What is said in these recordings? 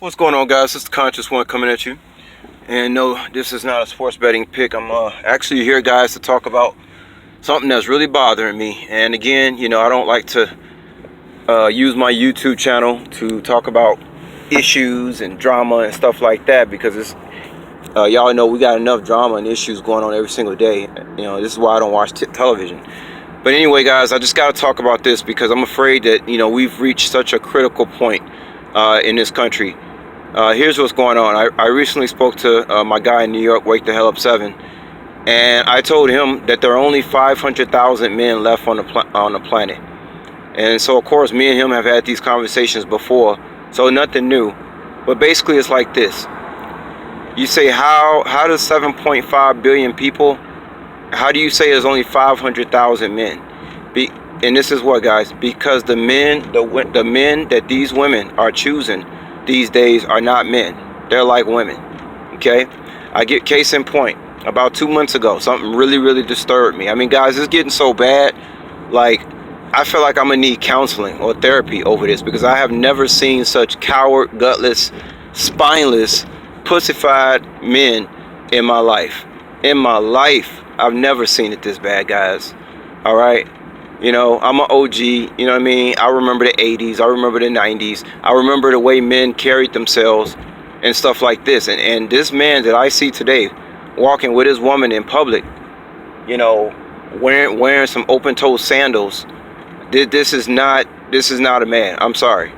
What's going on, guys? It's the Conscious One coming at you. And no, this is not a sports betting pick. I'm actually here, guys, to talk about something that's really bothering me. And again, I don't like to use my YouTube channel to talk about issues and drama and stuff like that, because it's y'all know we got enough drama and issues going on every single day. This is why I don't watch television. But anyway, guys, I just got to talk about this because I'm afraid that we've reached such a critical point in this country. Here's what's going on. I recently spoke to my guy in New York, Wake the Hell Up 7, and I told him that there are only 500,000 men left on the planet. And so, of course, me and him have had these conversations before, so nothing new. But basically, it's like this. You say, how does 7.5 billion people, how do you say there's only 500,000 men? And this is what, guys, because the men that these women are choosing these days are not men. They're like women. Okay? I get case in point. About 2 months ago, something really disturbed me. I mean, guys, it's getting so bad. Like, I feel like I'm gonna need counseling or therapy over this, because I have never seen such coward, gutless, spineless, pussified men in my life. In my life, I've never seen it this bad, guys. All right? I'm an OG, you know what I mean? I remember the 80s, I remember the 90s, I remember the way men carried themselves and stuff like this. And this man that I see today walking with his woman in public, wearing some open-toed sandals, this is not a man. I'm sorry.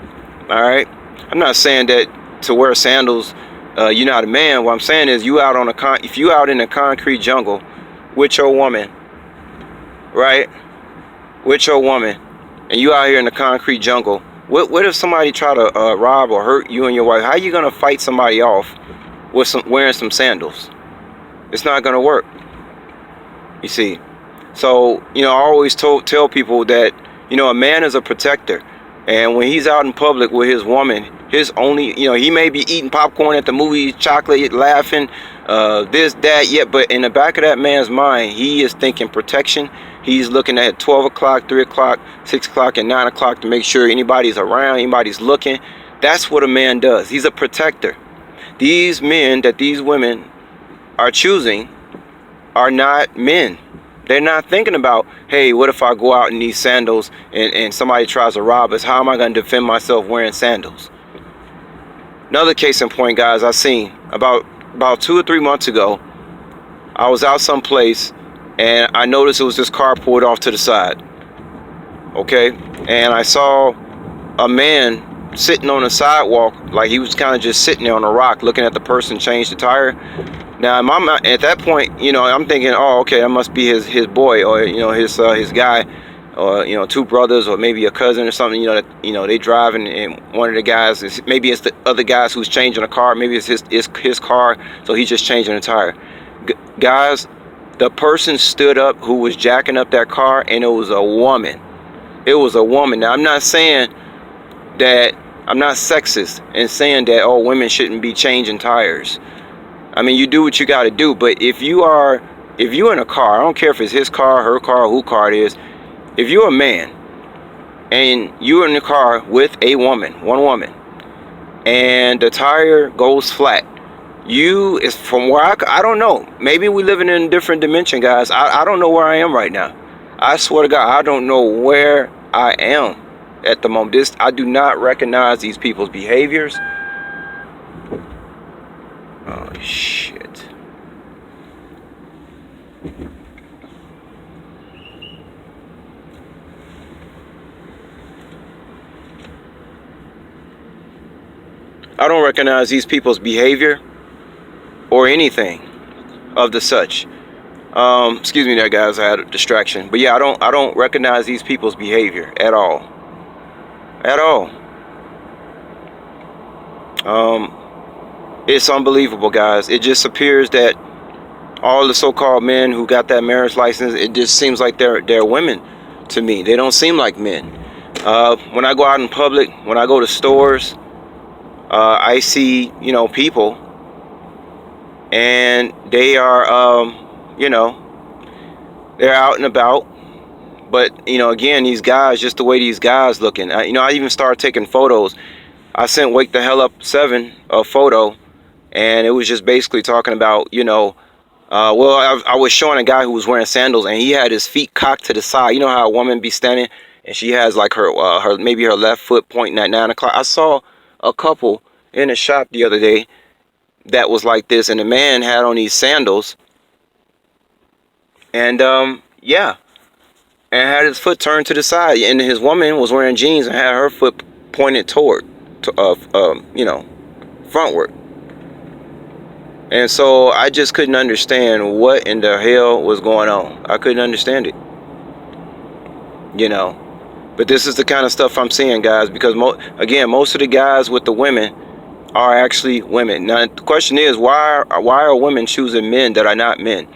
All right? I'm not saying that to wear sandals, you're not a man. What I'm saying is, if you out in a concrete jungle with your woman, right? With your woman, and you out here in the concrete jungle, what if somebody try to rob or hurt you and your wife? How you gonna fight somebody off with wearing some sandals? It's not gonna work. You see. So I always tell people that a man is a protector, and when he's out in public with his woman, his only he may be eating popcorn at the movies, chocolate, laughing, this, that, yeah, but in the back of that man's mind, he is thinking protection. He's looking at 12 o'clock, 3 o'clock, 6 o'clock, and 9 o'clock to make sure anybody's around, anybody's looking. That's what a man does. He's a protector. These men that these women are choosing are not men. They're not thinking about, hey, what if I go out in these sandals and somebody tries to rob us? How am I going to defend myself wearing sandals? Another case in point, guys, I seen about 2 or 3 months ago. I was out someplace, and I noticed it was this car pulled off to the side. Okay? And I saw a man sitting on the sidewalk, like he was kind of just sitting there on a rock looking at the person change the tire. Now, in my mind, at that point, I'm thinking, oh, okay, that must be his boy, or his guy, or two brothers, or maybe a cousin or something. They driving, and one of the guys maybe it's the other guys who's changing the car. Maybe it's his car, so he's just changing the tire. Guys, the person stood up who was jacking up that car, and it was a woman. It was a woman. Now, I'm not saying that, I'm not sexist and saying that, oh, women shouldn't be changing tires. I mean, you do what you got to do, but if you're in a car, I don't care if it's his car, her car, who car it is. If you're a man and you're in the car with a woman, one woman, and the tire goes flat, is from where I don't know. Maybe we living in a different dimension, guys. I don't know where I am right now. I swear to God, I don't know where I am at the moment. I do not recognize these people's behaviors. Oh, shit. I don't recognize these people's behavior or anything of the such. Excuse me there, guys. I had a distraction. But yeah, I don't recognize these people's behavior at all. At all. It's unbelievable, guys. It just appears that all the so-called men who got that marriage license, it just seems like they're women to me. They don't seem like men. When I go out in public, when I go to stores, I see, people, and they are, they're out and about. But, again, these guys, just the way these guys looking, I even started taking photos. I sent Wake the Hell Up 7 a photo, and it was just basically talking about, I was showing a guy who was wearing sandals, and he had his feet cocked to the side. You know how a woman be standing, and she has like her maybe her left foot pointing at 9 o'clock. I saw a couple in a shop the other day that was like this, and the man had on these sandals, and yeah, and had his foot turned to the side, and his woman was wearing jeans and had her foot pointed toward, frontward. And so I just couldn't understand what in the hell was going on. I couldn't understand it, But this is the kind of stuff I'm seeing, guys, because most of the guys with the women are actually women. Now the question is, why are women choosing men that are not men?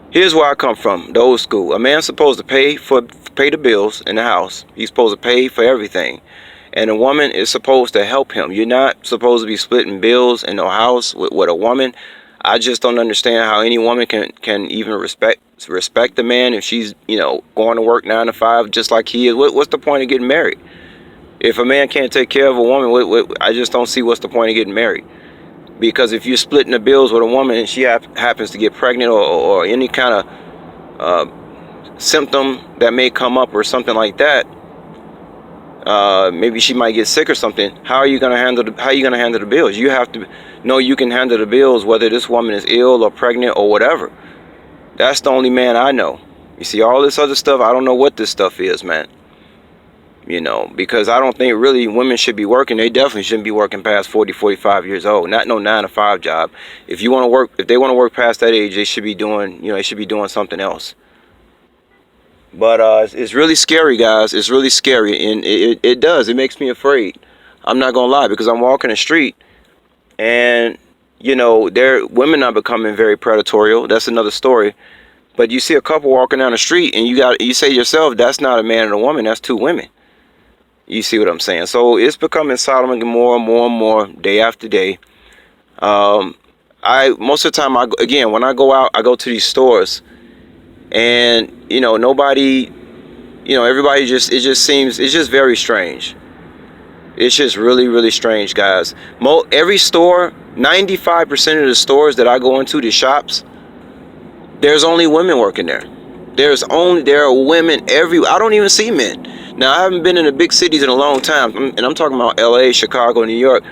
Here's where I come from, the old school. A man's supposed to pay the bills in the house. He's supposed to pay for everything. And a woman is supposed to help him. You're not supposed to be splitting bills in no house with a woman. I just don't understand how any woman can even respect the man if she's, going to work 9 to 5 just like he is. What's the point of getting married? If a man can't take care of a woman, I just don't see what's the point of getting married. Because if you're splitting the bills with a woman and she happens to get pregnant or any kind of symptom that may come up or something like that, maybe she might get sick or something. How are you gonna handle the bills? You have to know you can handle the bills whether this woman is ill or pregnant or whatever. That's the only man I know. You see, all this other stuff, I don't know what this stuff is, man. Because I don't think really women should be working. They definitely shouldn't be working past 40, 45 years old. Not no 9 to 5 job. If they want to work past that age, they should be doing, something else. But it's really scary, guys. It's really scary, and it makes me afraid. I'm not gonna lie, because I'm walking the street, and women are becoming very predatorial. That's another story. But you see a couple walking down the street, and you say to yourself, that's not a man and a woman. That's two women. You see what I'm saying? So it's becoming Sodom and Gomorrah more and more day after day. Most of the time, when I go out, I go to these stores, and nobody, everybody it's just very strange. It's just really, really strange, guys. Every store, 95% of the stores that I go into, the shops, there's only women working there. There are women I don't even see men. Now, I haven't been in the big cities in a long time, and I'm talking about LA, Chicago, New York.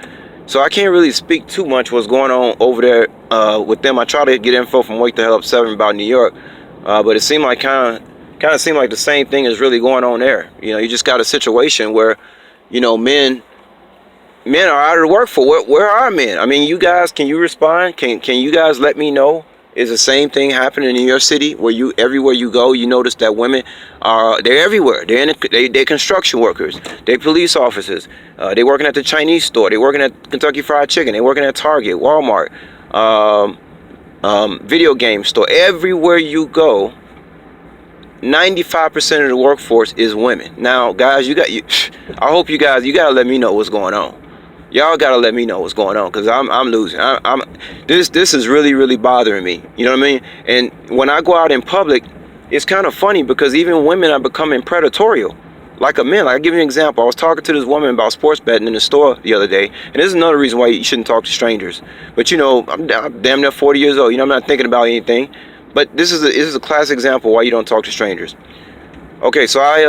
So I can't really speak too much what's going on over there with them. I try to get info from Wake the Hell Up 7 about New York, but it seemed like kind of seemed like the same thing is really going on there. You just got a situation where, men are out of the work for. Where are men? I mean, you guys, can you respond? Can you guys let me know? Is the same thing happening in your city where everywhere you go, you notice that women they're everywhere. They're construction workers, they're police officers, they're working at the Chinese store, they're working at Kentucky Fried Chicken, they're working at Target, Walmart, video game store. Everywhere you go, 95% of the workforce is women. Now, guys, I hope you gotta let me know what's going on. Y'all gotta let me know what's going on, because I'm losing. This is really, really bothering me. You know what I mean? And when I go out in public, it's kind of funny because even women are becoming predatorial, like a man. Like, I'll give you an example. I was talking to this woman about sports betting in the store the other day, and this is another reason why you shouldn't talk to strangers. But I'm damn near 40 years old. I'm not thinking about anything. But this is a classic example why you don't talk to strangers. Okay, so I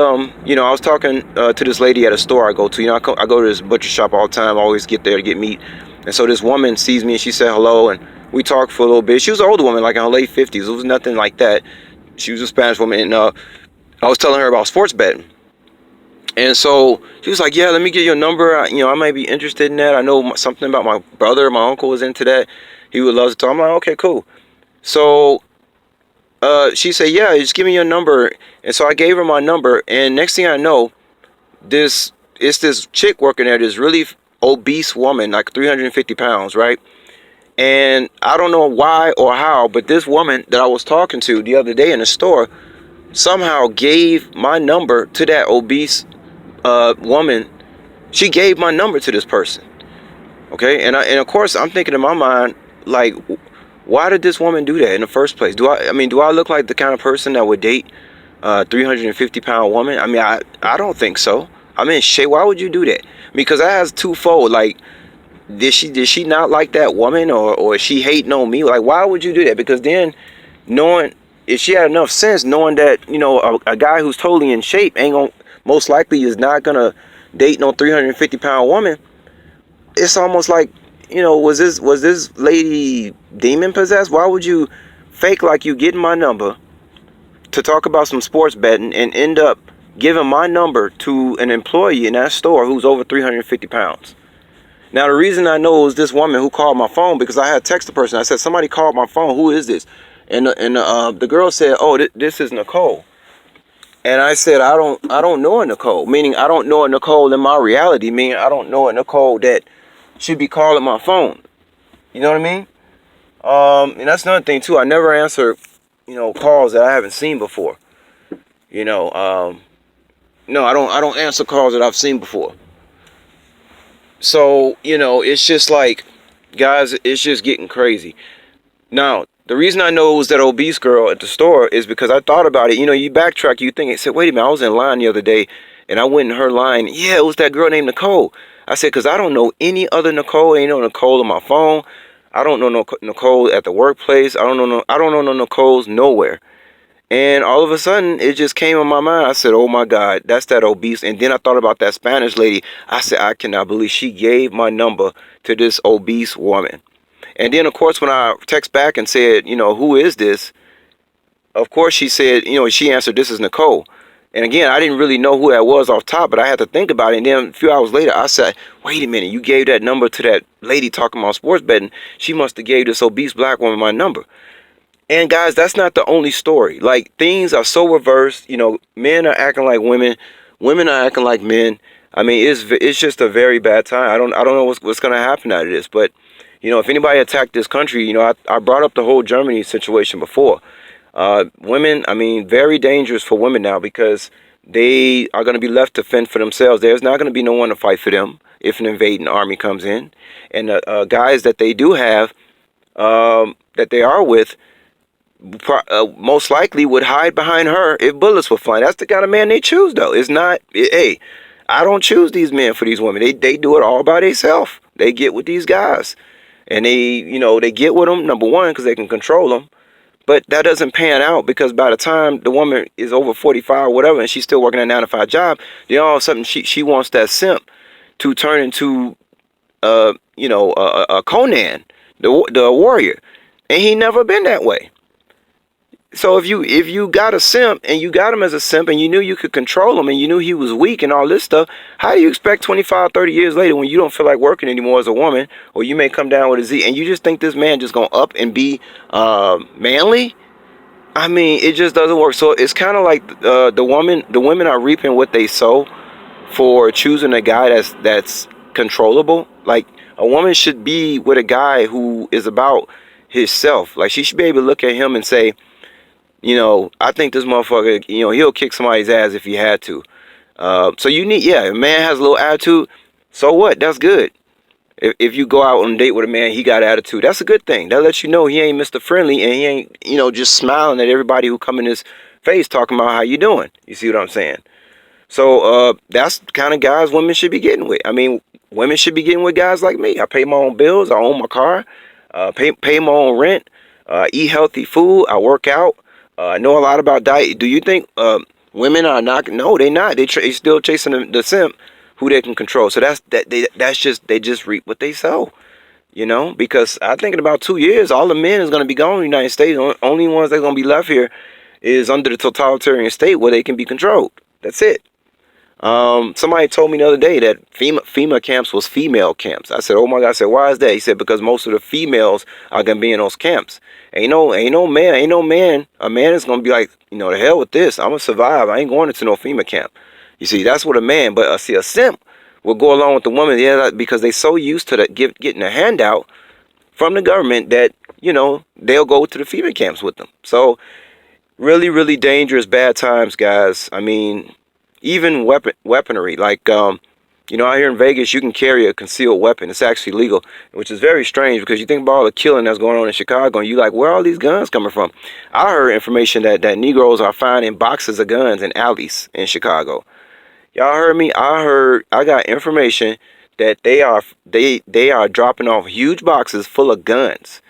was talking to this lady at a store I go to. I go to this butcher shop all the time. I always get there to get meat. And so this woman sees me and she said hello, and we talked for a little bit. She was an older woman, like in her late 50s. It was nothing like that. She was a Spanish woman, and I was telling her about sports betting. And so she was like, yeah, let me get your number. I might be interested in that. I know something about my brother. My uncle was into that. He would love to talk. I'm like, okay, cool. So she said, yeah, just give me your number. And so I gave her my number, and next thing I know, it's this chick working there, this really obese woman, like 350 pounds, right? And I don't know why or how, but this woman that I was talking to the other day in the store somehow gave my number to that obese woman. She gave my number to this person. Okay, and of course I'm thinking in my mind, like, why did this woman do that in the first place? Do I look like the kind of person that would date a 350-pound woman? I mean, I don't think so. I'm in shape. Why would you do that? Because I has twofold. Like, did she not like that woman, or is she hating on me? Like, why would you do that? Because then, knowing, if she had enough sense, knowing that, you know, a guy who's totally in shape ain't gonna, most likely is not gonna date no 350-pound woman. It's almost like, you know, was this lady demon possessed? Why would you fake like you getting my number to talk about some sports betting and end up giving my number to an employee in that store who's over 350 pounds? Now, the reason I know it was this woman who called my phone, because I had texted the person. I said, somebody called my phone. Who is this? And the girl said, oh, this is Nicole. And I said, I don't know a Nicole. Meaning, I don't know a Nicole in my reality. Meaning, I don't know a Nicole that should be calling my phone. You know what I mean? And that's another thing too. I never answer, you know, calls that I haven't seen before. You know, no, I don't answer calls that I've seen before. So, you know, it's just like, guys, it's just getting crazy. Now, the reason I know it was that obese girl at the store is because I thought about it. You know, you backtrack, you think, I said, wait a minute, I was in line the other day and I went in her line. Yeah, it was that girl named Nicole. I said, because I don't know any other Nicole. Ain't no Nicole on my phone. I don't know no Nicole at the workplace. I don't know no Nicoles nowhere. And all of a sudden, it just came in my mind. I said, oh my God, that's that obese. And then I thought about that Spanish lady. I said, I cannot believe she gave my number to this obese woman. And then, of course, when I text back and said, you know, who is this? Of course, she said, you know, she answered, this is Nicole. And again, I didn't really know who that was off top, but I had to think about it. And then a few hours later, I said, wait a minute, you gave that number to that lady talking about sports betting. She must have gave this obese black woman my number. And guys, that's not the only story. Like, things are so reversed. You know, men are acting like women. Women are acting like men. I mean, it's just a very bad time. I don't know what's going to happen out of this. But, you know, if anybody attacked this country, you know, I brought up the whole Germany situation before. Women, I mean, very dangerous for women now, because they are going to be left to fend for themselves. There's not going to be no one to fight for them if an invading army comes in. And guys that they do have, that they are with, most likely would hide behind her if bullets were flying. That's the kind of man they choose, though. It's not, hey, I don't choose these men for these women. They do it all by themselves. They get with these guys. And they, you know, they get with them, number one, because they can control them. But that doesn't pan out, because by the time the woman is over 45 or whatever, and she's still working a 9-to-5 job, then all of a sudden she wants that simp to turn into, you know, a Conan, the warrior. And he never been that way. So if you got a simp and you got him as a simp and you knew you could control him and you knew he was weak and all this stuff, how do you expect 25, 30 years later, when you don't feel like working anymore as a woman, or you may come down with a Z, and you just think this man just gonna up and be manly? I mean, it just doesn't work. So it's kind of like the women are reaping what they sow for choosing a guy that's controllable. Like, a woman should be with a guy who is about himself. Like, she should be able to look at him and say, you know, I think this motherfucker, you know, he'll kick somebody's ass if he had to. So you need, yeah, a man has a little attitude. So what? That's good. If you go out on a date with a man, he got attitude. That's a good thing. That lets you know he ain't Mr. Friendly, and he ain't, you know, just smiling at everybody who come in his face talking about how you doing. You see what I'm saying? So that's the kind of guys women should be getting with. I mean, women should be getting with guys like me. I pay my own bills. I own my car. Pay my own rent. Eat healthy food. I work out. I know a lot about diet. Do you think women are not? No, they're not. They still chasing the simp who they can control. So they just reap what they sow. You know, because I think in about 2 years, all the men is going to be gone in the United States. Only ones that's going to be left here is under the totalitarian state where they can be controlled. That's it. Somebody told me the other day that FEMA camps was female camps. I said, oh my God. I said, why is that? He said, because most of the females are going to be in those camps. Ain't no man. A man is going to be like, you know, the hell with this. I'm going to survive. I ain't going into no FEMA camp. You see, that's what a man, but see, a simp will go along with the woman, yeah, because they so used to getting a handout from the government that, you know, they'll go to the FEMA camps with them. So really, really dangerous, bad times, guys. I mean, even weaponry, like, you know, out here in Vegas, you can carry a concealed weapon. It's actually legal, which is very strange, because you think about all the killing that's going on in Chicago, and you like, where are all these guns coming from? I heard information that Negroes are finding boxes of guns in alleys in Chicago. Y'all heard me? I got information that they are dropping off huge boxes full of guns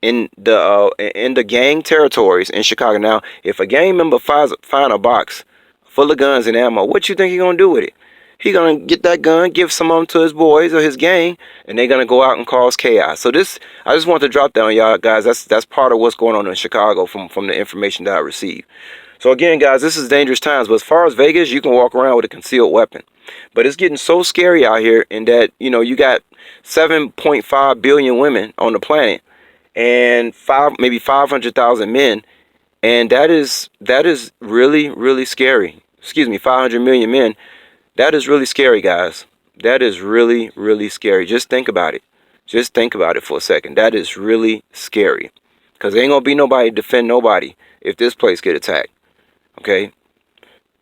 in the gang territories in Chicago. Now, if a gang member find a box full of guns and ammo, what you think he gonna do with it? He gonna get that gun, give some of them to his boys or his gang, and they're gonna go out and cause chaos. So this, I just want to drop that on y'all guys. That's part of what's going on in Chicago from the information that I received. So again, guys, this is dangerous times. But as far as Vegas, you can walk around with a concealed weapon. But it's getting so scary out here in that, you got 7.5 billion women on the planet and maybe 500,000 men, and that is really, really scary. Excuse me, 500 million men. That is really scary, guys. That is really, really scary. Just think about it. Just think about it for a second. That is really scary, because ain't gonna be nobody to defend nobody if this place get attacked. Okay,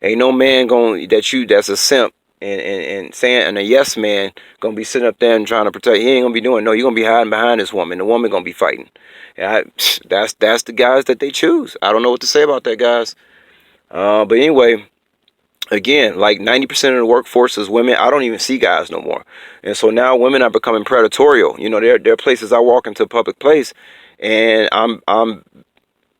ain't no man that's a simp and saying, and a yes man gonna be sitting up there and trying to protect. He ain't gonna be doing. No, you're gonna be hiding behind this woman. The woman gonna be fighting. And that's the guys that they choose. I don't know what to say about that, guys. But anyway, again, like 90% of the workforce is women. I don't even see guys no more, and so now women are becoming predatorial. There are places I walk into a public place, and I'm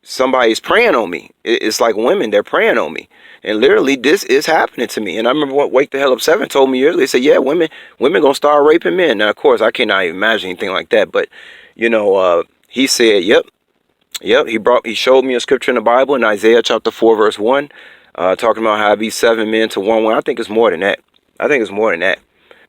somebody's preying on me. It's like women, they're preying on me. And literally this is happening to me. And I remember what Wake the Hell Up 7 told me years ago. They said, yeah, women gonna start raping men. Now, of course, I cannot even imagine anything like that. But, he said, yep. He showed me a scripture in the Bible in Isaiah chapter 4, verse 1, talking about how it be 7 men to 1 woman. I think it's more than that.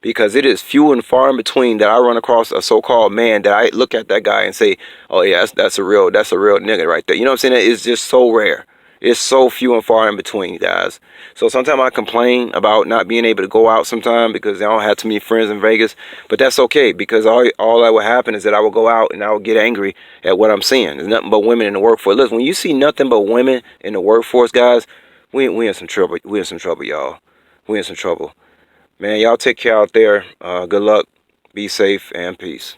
Because it is few and far in between that I run across a so-called man that I look at that guy and say, oh yeah, that's a real nigga right there. You know what I'm saying? It's just so rare. It's so few and far in between, guys. So sometimes I complain about not being able to go out sometime because I don't have too many friends in Vegas. But that's okay, because all that would happen is that I will go out and I will get angry at what I'm seeing. There's nothing but women in the workforce. Listen, when you see nothing but women in the workforce, guys, we in some trouble. We in some trouble, y'all. We in some trouble. Man, y'all take care out there. Good luck. Be safe and peace.